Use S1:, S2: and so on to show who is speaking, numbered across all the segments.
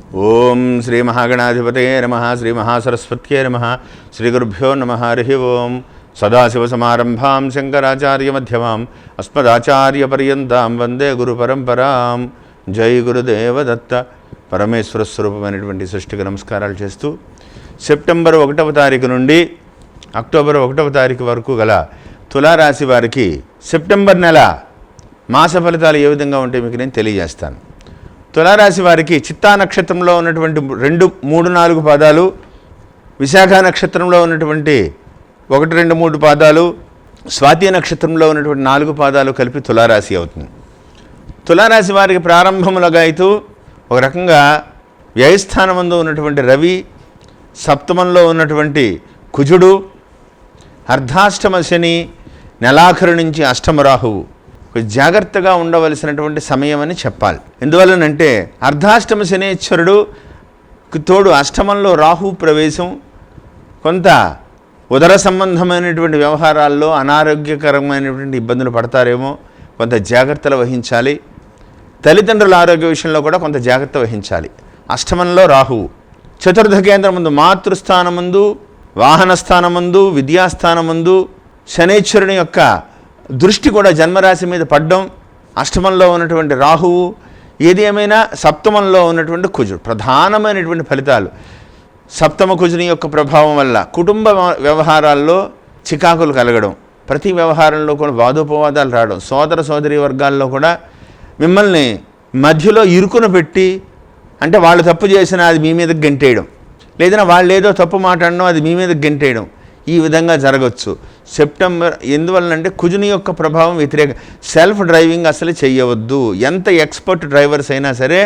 S1: ఓం శ్రీ మహాగణాధిపతయే నమః శ్రీ మహాసరస్వత్యే నమః శ్రీ గురుభ్యో నమః హరి ఓం సదాశివసమారంభాం శంకరాచార్యమధ్యమాం అస్మదాచార్యపర్యంతాం వందే గురుపరంపరాం. జై గురుదేవదత్త. పరమేశ్వర స్వరూపమైనటువంటి సృష్టికి నమస్కారాలు చేస్తూ సెప్టెంబర్ 1వ తారీఖు నుండి అక్టోబర్ 1వ తారీఖు వరకు గల తులారాశి వారికి సెప్టెంబర్ నెల మాస ఫలితాలు ఏ విధంగా ఉంటాయి మీకు నేను తెలియజేస్తాను. తులారాశి వారికి చిత్తా నక్షత్రంలో ఉన్నటువంటి 2, 3, 4 పాదాలు, విశాఖ నక్షత్రంలో ఉన్నటువంటి 1, 2, 3 పాదాలు, స్వాతి నక్షత్రంలో ఉన్నటువంటి 4 పాదాలు కలిపి తులారాశి అవుతుంది. తులారాశి వారికి ప్రారంభములుగా అయితే ఒక రకంగా వ్యయస్థానమందు ఉన్నటువంటి రవి, సప్తమంలో ఉన్నటువంటి కుజుడు, అర్ధాష్టమ శని, నెలాఖరు నుంచి అష్టమ రాహువు జాగ్రత్తగా ఉండవలసినటువంటి సమయం అని చెప్పాలి. ఎందువల్లనంటే అర్ధాష్టమ శనేశ్వరుడు తోడు అష్టమంలో రాహు ప్రవేశం కొంత ఉదర సంబంధమైనటువంటి వ్యవహారాల్లో అనారోగ్యకరమైనటువంటి ఇబ్బందులు పడతారేమో, కొంత జాగ్రత్తలు వహించాలి. తల్లిదండ్రుల ఆరోగ్య విషయంలో కూడా కొంత జాగ్రత్త వహించాలి. అష్టమంలో రాహువు, చతుర్థ కేంద్రమందు మాతృస్థానమందు, వాహన స్థానమందు, విద్యాస్థానమందు శనేశ్వరుని యొక్క దృష్టి కూడా జన్మరాశి మీద పడ్డం, అష్టమంలో ఉన్నటువంటి రాహువు, ఏది ఏమైనా సప్తమంలో ఉన్నటువంటి కుజుడు ప్రధానమైనటువంటి ఫలితాలు. సప్తమ కుజుని యొక్క ప్రభావం వల్ల కుటుంబ వ్యవహారాల్లో చికాకులు కలగడం, ప్రతి వ్యవహారంలో కూడా వాదోపవాదాలు రావడం, సోదర సోదరీ వర్గాల్లో కూడా మిమ్మల్ని మధ్యలో ఇరుకున పెట్టి, అంటే వాళ్ళు తప్పు చేసినా అది మీ మీదకి గెంటేయడం, లేదన్నా వాళ్ళు ఏదో తప్పు మాట్లాడడం అది మీ మీదకి గెంటేయడం, ఈ విధంగా జరగవచ్చు. సెప్టెంబర్ ఎందువలనంటే కుజుని యొక్క ప్రభావం వ్యతిరేక. సెల్ఫ్ డ్రైవింగ్ అసలు చేయవద్దు. ఎంత ఎక్స్పర్ట్ డ్రైవర్స్ అయినా సరే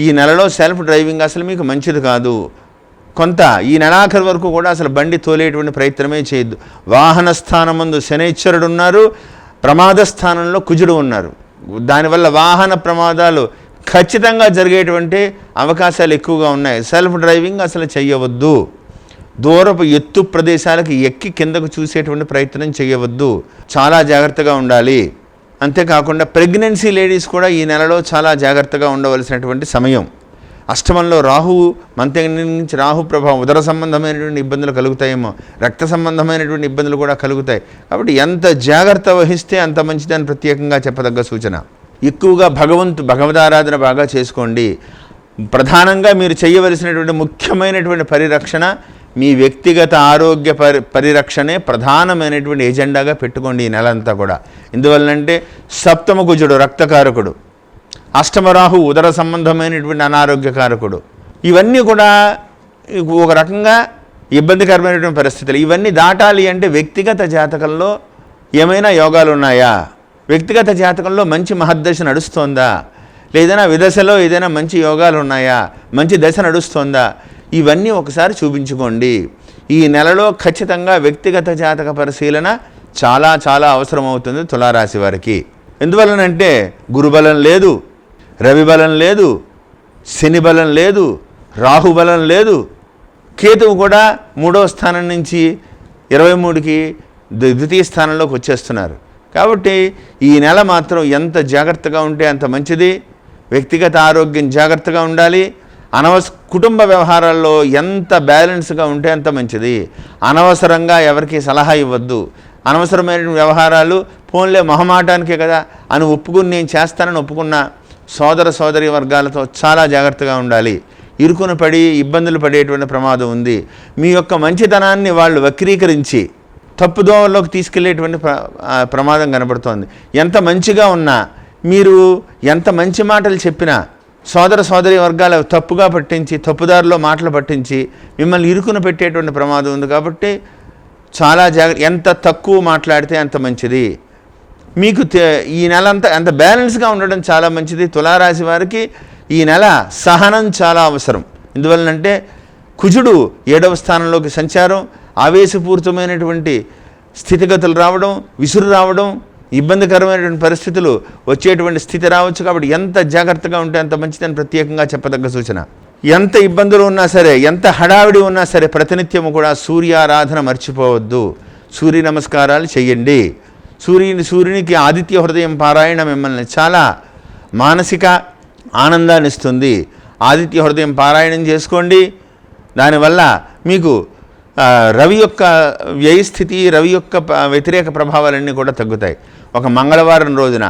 S1: ఈ నెలలో సెల్ఫ్ డ్రైవింగ్ అసలు మీకు మంచిది కాదు. కొంత ఈ నెలాఖరు వరకు కూడా అసలు బండి తోలేటువంటి ప్రయత్నమే చేయొద్దు. వాహన స్థానమందు శనైశ్వరుడు ఉన్నారు, ప్రమాద స్థానంలో కుజుడు ఉన్నారు. దానివల్ల వాహన ప్రమాదాలు ఖచ్చితంగా జరిగేటువంటి అవకాశాలు ఎక్కువగా ఉన్నాయి. సెల్ఫ్ డ్రైవింగ్ అసలు చేయవద్దు. దూరపు ఎత్తు ప్రదేశాలకు ఎక్కి కిందకు చూసేటువంటి ప్రయత్నం చేయవద్దు. చాలా జాగ్రత్తగా ఉండాలి. అంతేకాకుండా ప్రెగ్నెన్సీ లేడీస్ కూడా ఈ నెలలో చాలా జాగ్రత్తగా ఉండవలసినటువంటి సమయం. అష్టమంలో రాహువు, మంత్రి నుంచి రాహు ప్రభావం, ఉదర సంబంధమైనటువంటి ఇబ్బందులు కలుగుతాయేమో, రక్త సంబంధమైనటువంటి ఇబ్బందులు కూడా కలుగుతాయి. కాబట్టి ఎంత జాగ్రత్త వహిస్తే అంత మంచిదని ప్రత్యేకంగా చెప్పదగ్గ సూచన. ఎక్కువగా భగవదారాధన బాగా చేసుకోండి. ప్రధానంగా మీరు చేయవలసినటువంటి ముఖ్యమైనటువంటి పరిరక్షణ మీ వ్యక్తిగత ఆరోగ్య పరిరక్షణే ప్రధానమైనటువంటి ఎజెండాగా పెట్టుకోండి ఈ నెలంతా కూడా. ఎందువల్లంటే సప్తమ కుజుడు రక్తకారకుడు, అష్టమరాహు ఉదర సంబంధమైనటువంటి అనారోగ్యకారకుడు. ఇవన్నీ కూడా ఒక రకంగా ఇబ్బందికరమైనటువంటి పరిస్థితులు. ఇవన్నీ దాటాలి అంటే వ్యక్తిగత జాతకంలో ఏమైనా యోగాలు ఉన్నాయా, వ్యక్తిగత జాతకంలో మంచి మహద్దశ నడుస్తోందా, లేదైనా విదశలో ఏదైనా మంచి యోగాలు ఉన్నాయా, మంచి దశ నడుస్తోందా, ఇవన్నీ ఒకసారి చూపించుకోండి. ఈ నెలలో ఖచ్చితంగా వ్యక్తిగత జాతక పరిశీలన చాలా చాలా అవసరమవుతుంది తులారాశి వారికి. ఎందువలనంటే గురుబలం లేదు, రవి బలం లేదు, శని బలం లేదు, రాహు బలం లేదు, కేతువు కూడా 3వ స్థానం నుంచి 23కి ద్వితీయ స్థానంలోకి వచ్చేస్తున్నారు. కాబట్టి ఈ నెల మాత్రం ఎంత జాగ్రత్తగా ఉంటే అంత మంచిది. వ్యక్తిగత ఆరోగ్యం జాగ్రత్తగా ఉండాలి. కుటుంబ వ్యవహారాల్లో ఎంత బ్యాలెన్స్గా ఉంటే అంత మంచిది. అనవసరంగా ఎవరికి సలహా ఇవ్వద్దు. అనవసరమైన వ్యవహారాలు ఫోన్లే మొహమాటానికే కదా అని ఒప్పుకుని నేను చేస్తానని ఒప్పుకున్న సోదర సోదరి వర్గాలతో చాలా జాగ్రత్తగా ఉండాలి. ఇరుకున పడి ఇబ్బందులు పడేటువంటి ప్రమాదం ఉంది. మీ యొక్క మంచితనాన్ని వాళ్ళు వక్రీకరించి తప్పుదోవలోకి తీసుకెళ్లేటువంటి ప్రమాదం కనబడుతోంది. ఎంత మంచిగా ఉన్నా, మీరు ఎంత మంచి మాటలు చెప్పినా సోదర సోదరి వర్గాల తప్పుగా పట్టించి, తప్పుదారిలో మాటలు పట్టించి మిమ్మల్ని ఇరుకున పెట్టేటువంటి ప్రమాదం ఉంది. కాబట్టి చాలా ఎంత తక్కువ మాట్లాడితే అంత మంచిది. మీకు ఈ నెల అంతా ఎంత బ్యాలెన్స్గా ఉండడం చాలా మంచిది. తులారాశి వారికి ఈ నెల సహనం చాలా అవసరం. ఎందువలనంటే కుజుడు 7వ స్థానంలోకి సంచారం, ఆవేశపూరితమైనటువంటి స్థితిగతులు రావడం, విసురు రావడం, ఇబ్బందికరమైనటువంటి పరిస్థితులు వచ్చేటువంటి స్థితి రావచ్చు. కాబట్టి ఎంత జాగ్రత్తగా ఉంటే అంత మంచిదని ప్రత్యేకంగా చెప్పదగ్గ సూచన. ఎంత ఇబ్బందులు ఉన్నా సరే, ఎంత హడావిడి ఉన్నా సరే ప్రతినిత్యము కూడా సూర్యారాధన మర్చిపోవద్దు. సూర్య నమస్కారాలు చేయండి. సూర్యునికి ఆదిత్య హృదయం పారాయణ మిమ్మల్ని చాలా మానసిక ఆనందాన్ని ఇస్తుంది. ఆదిత్య హృదయం పారాయణం చేసుకోండి. దానివల్ల మీకు రవి యొక్క వ్యయస్థితి, రవి యొక్క వ్యతిరేక ప్రభావాలన్నీ కూడా తగ్గుతాయి. ఒక మంగళవారం రోజున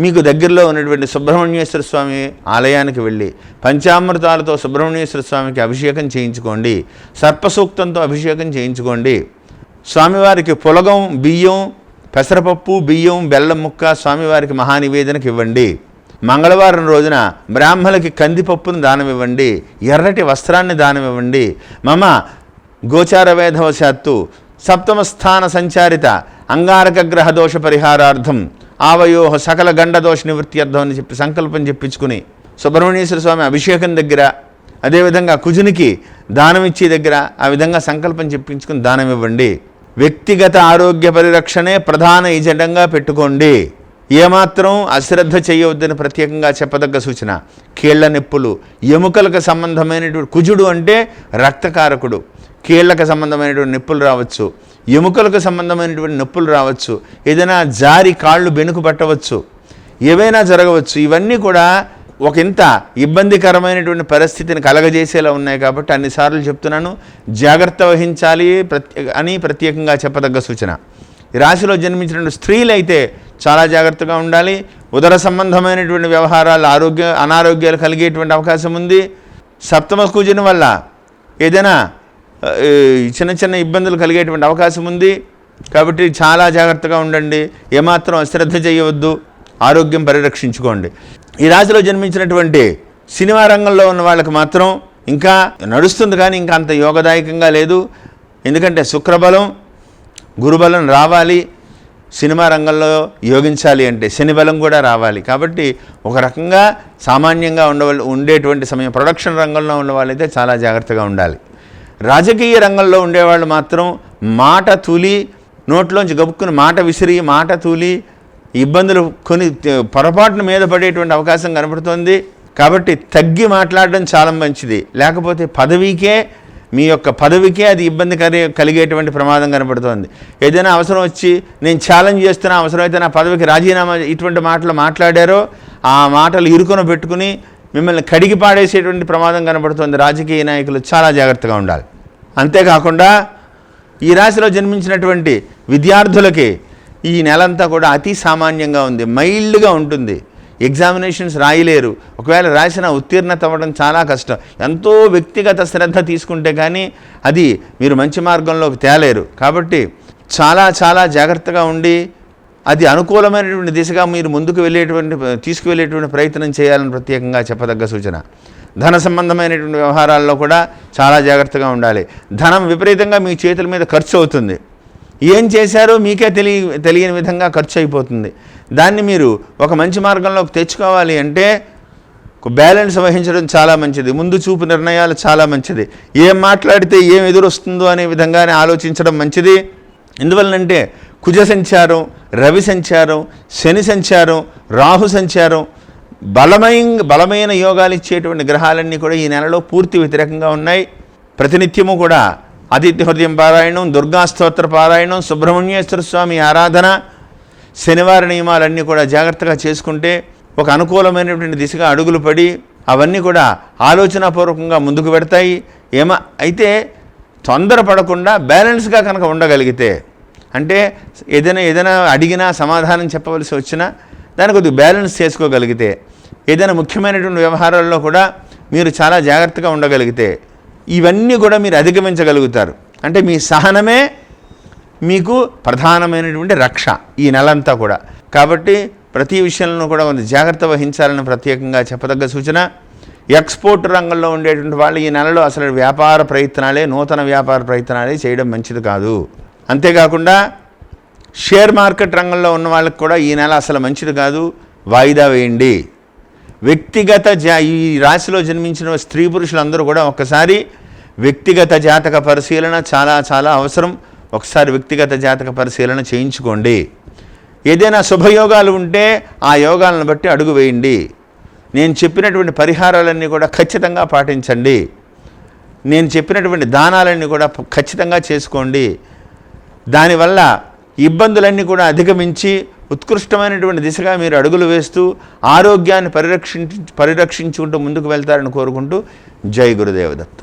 S1: మీకు దగ్గరలో ఉన్నటువంటి సుబ్రహ్మణ్యేశ్వర స్వామి ఆలయానికి వెళ్ళి పంచామృతాలతో సుబ్రహ్మణ్యేశ్వర స్వామికి అభిషేకం చేయించుకోండి. సర్పసూక్తంతో అభిషేకం చేయించుకోండి. స్వామివారికి పులగం, బియ్యం, పెసరపప్పు, బియ్యం, బెల్లం ముక్క స్వామివారికి మహానివేదనకి ఇవ్వండి. మంగళవారం రోజున బ్రాహ్మణులకి కందిపప్పును దానం ఇవ్వండి. ఎర్రటి వస్త్రాన్ని దానం ఇవ్వండి. మమ గోచార వేధవశాత్తు సప్తమ స్థాన సంచారిత అంగారక గ్రహ దోష పరిహారార్థం ఆవయో సకల గండ దోష నివృత్త్యర్థం అని చెప్పి సంకల్పం చెప్పించుకుని సుబ్రహ్మణ్యేశ్వర స్వామి అభిషేకం దగ్గర, అదేవిధంగా కుజునికి దానం ఇచ్చే దగ్గర ఆ విధంగా సంకల్పం చెప్పించుకుని దానం ఇవ్వండి. వ్యక్తిగత ఆరోగ్య పరిరక్షణే ప్రధాన ఎజెండాగా పెట్టుకోండి. ఏమాత్రం అశ్రద్ధ చేయవద్దని ప్రత్యేకంగా చెప్పదగ్గ సూచన. కీళ్ల నొప్పులు, ఎముకలకు సంబంధమైనటువంటి, కుజుడు అంటే రక్తకారకుడు, కీళ్లకు సంబంధమైనటువంటి నొప్పులు రావచ్చు, ఎముకలకు సంబంధమైనటువంటి నొప్పులు రావచ్చు, ఏదైనా జారి కాళ్ళు బెనుకు పట్టవచ్చు, ఏవైనా జరగవచ్చు. ఇవన్నీ కూడా ఒకంత ఇబ్బందికరమైనటువంటి పరిస్థితిని కలగజేసేలా ఉన్నాయి. కాబట్టి అన్నిసార్లు చెప్తున్నాను, జాగ్రత్త వహించాలి అని ప్రత్యేకంగా చెప్పదగ్గ సూచన. ఈ రాశిలో జన్మించిన స్త్రీలు అయితే చాలా జాగ్రత్తగా ఉండాలి. ఉదర సంబంధమైనటువంటి వ్యవహారాలు, అనారోగ్యాలు కలిగేటువంటి అవకాశం ఉంది. సప్తమ కుజుని వల్ల ఏదైనా చిన్న చిన్న ఇబ్బందులు కలిగేటువంటి అవకాశం ఉంది. కాబట్టి చాలా జాగ్రత్తగా ఉండండి. ఏమాత్రం అశ్రద్ధ చేయవద్దు. ఆరోగ్యం పరిరక్షించుకోండి. ఈ రాశిలో జన్మించినటువంటి సినిమా రంగంలో ఉన్న వాళ్ళకి మాత్రం ఇంకా నడుస్తుంది, కానీ ఇంకా అంత యోగదాయకంగా లేదు. ఎందుకంటే శుక్రబలం, గురుబలం రావాలి. సినిమా రంగంలో యోగించాలి అంటే శని బలం కూడా రావాలి. కాబట్టి ఒక రకంగా సామాన్యంగా ఉండేటువంటి సమయం. ప్రొడక్షన్ రంగంలో ఉన్న వాళ్ళైతే చాలా జాగ్రత్తగా ఉండాలి. రాజకీయ రంగంలో ఉండేవాళ్ళు మాత్రం మాట తూలి, నోట్లోంచి గబుక్కుని మాట విసిరి, మాట తూలి ఇబ్బందులు కొన్ని పొరపాటున మీద పడేటువంటి అవకాశం కనబడుతోంది. కాబట్టి తగ్గి మాట్లాడడం చాలా మంచిది. లేకపోతే మీ యొక్క పదవికే అది ఇబ్బంది కలిగేటువంటి ప్రమాదం కనబడుతోంది. ఏదైనా అవసరం వచ్చి నేను ఛాలెంజ్ చేస్తున్నా, అవసరమైతే నా పదవికి రాజీనామా, ఇటువంటి మాటలు మాట్లాడారో ఆ మాటలు ఇరుకున పెట్టుకుని మిమ్మల్ని కడిగి పాడేసేటువంటి ప్రమాదం కనబడుతోంది. రాజకీయ నాయకులు చాలా జాగ్రత్తగా ఉండాలి. అంతేకాకుండా ఈ రాశిలో జన్మించినటువంటి విద్యార్థులకి ఈ నెలంతా కూడా అతి సామాన్యంగా ఉంది, మైల్డ్గా ఉంటుంది. ఎగ్జామినేషన్స్ రాయలేరు. ఒకవేళ రాసిన ఉత్తీర్ణత అవ్వడం చాలా కష్టం. ఎంతో వ్యక్తిగత శ్రద్ధ తీసుకుంటే కానీ అది మీరు మంచి మార్గంలోకి తేలేరు. కాబట్టి చాలా చాలా జాగ్రత్తగా ఉండి అది అనుకూలమైనటువంటి దిశగా మీరు ముందుకు తీసుకువెళ్ళేటువంటి ప్రయత్నం చేయాలని ప్రత్యేకంగా చెప్పదగ్గ సూచన. ధన సంబంధమైనటువంటి వ్యవహారాల్లో కూడా చాలా జాగ్రత్తగా ఉండాలి. ధనం విపరీతంగా మీ చేతుల మీద ఖర్చు అవుతుంది. ఏం చేశారో మీకే తెలియని విధంగా ఖర్చు అయిపోతుంది. దాన్ని మీరు ఒక మంచి మార్గంలోకి తెచ్చుకోవాలి అంటే బ్యాలెన్స్ వహించడం చాలా మంచిది. ముందు చూపు నిర్ణయాలు చాలా మంచిది. ఏం మాట్లాడితే ఏం ఎదురొస్తుందో అనే విధంగానే ఆలోచించడం మంచిది. ఎందువల్లంటే కుజ సంచారం, రవి సంచారం, శని సంచారం, రాహు సంచారం, బలమైన యోగాలు ఇచ్చేటువంటి గ్రహాలన్నీ కూడా ఈ నెలలో పూర్తి వ్యతిరేకంగా ఉన్నాయి. ప్రతినిత్యము కూడా ఆదిత్య హృదయం పారాయణం, దుర్గా స్తోత్ర పారాయణం, సుబ్రహ్మణ్యేశ్వర స్వామి ఆరాధన, శనివార నియమాలన్నీ కూడా జాగ్రత్తగా చేసుకుంటే ఒక అనుకూలమైనటువంటి దిశగా అడుగులు పడి అవన్నీ కూడా ఆలోచనాపూర్వకంగా ముందుకు పెడతాయి. అయితే తొందరపడకుండా బ్యాలెన్స్గా కనుక ఉండగలిగితే, అంటే ఏదైనా అడిగినా సమాధానం చెప్పవలసి వచ్చినా దాన్ని కొద్దిగా బ్యాలెన్స్ చేసుకోగలిగితే, ఏదైనా ముఖ్యమైనటువంటి వ్యవహారాల్లో కూడా మీరు చాలా జాగ్రత్తగా ఉండగలిగితే ఇవన్నీ కూడా మీరు అధిగమించగలుగుతారు. అంటే మీ సహనమే మీకు ప్రధానమైనటువంటి రక్ష ఈ నెలంతా కూడా. కాబట్టి ప్రతి విషయంలో కూడా కొంత జాగ్రత్త వహించాలని ప్రత్యేకంగా చెప్పదగ్గ సూచన. ఎక్స్పోర్ట్ రంగంలో ఉండేటువంటి వాళ్ళు ఈ నెలలో అసలు నూతన వ్యాపార ప్రయత్నాలే చేయడం మంచిది కాదు. అంతేకాకుండా షేర్ మార్కెట్ రంగంలో ఉన్న వాళ్ళకి కూడా ఈ నెల అసలు మంచిది కాదు, వాయిదా వేయండి. ఈ రాశిలో జన్మించిన స్త్రీ పురుషులందరూ కూడా ఒకసారి వ్యక్తిగత జాతక పరిశీలన చాలా చాలా అవసరం. ఒకసారి వ్యక్తిగత జాతక పరిశీలన చేయించుకోండి. ఏదైనా శుభయోగాలు ఉంటే ఆ యోగాలను బట్టి అడుగు వేయండి. నేను చెప్పినటువంటి పరిహారాలన్నీ కూడా ఖచ్చితంగా పాటించండి. నేను చెప్పినటువంటి దానాలన్నీ కూడా ఖచ్చితంగా చేసుకోండి. దానివల్ల ఇబ్బందులన్నీ కూడా అధిగమించి ఉత్కృష్టమైనటువంటి దిశగా మీరు అడుగులు వేస్తూ ఆరోగ్యాన్ని పరిరక్షించుకుంటూ ముందుకు వెళ్తారని కోరుకుంటూ జై గురుదేవదత్త.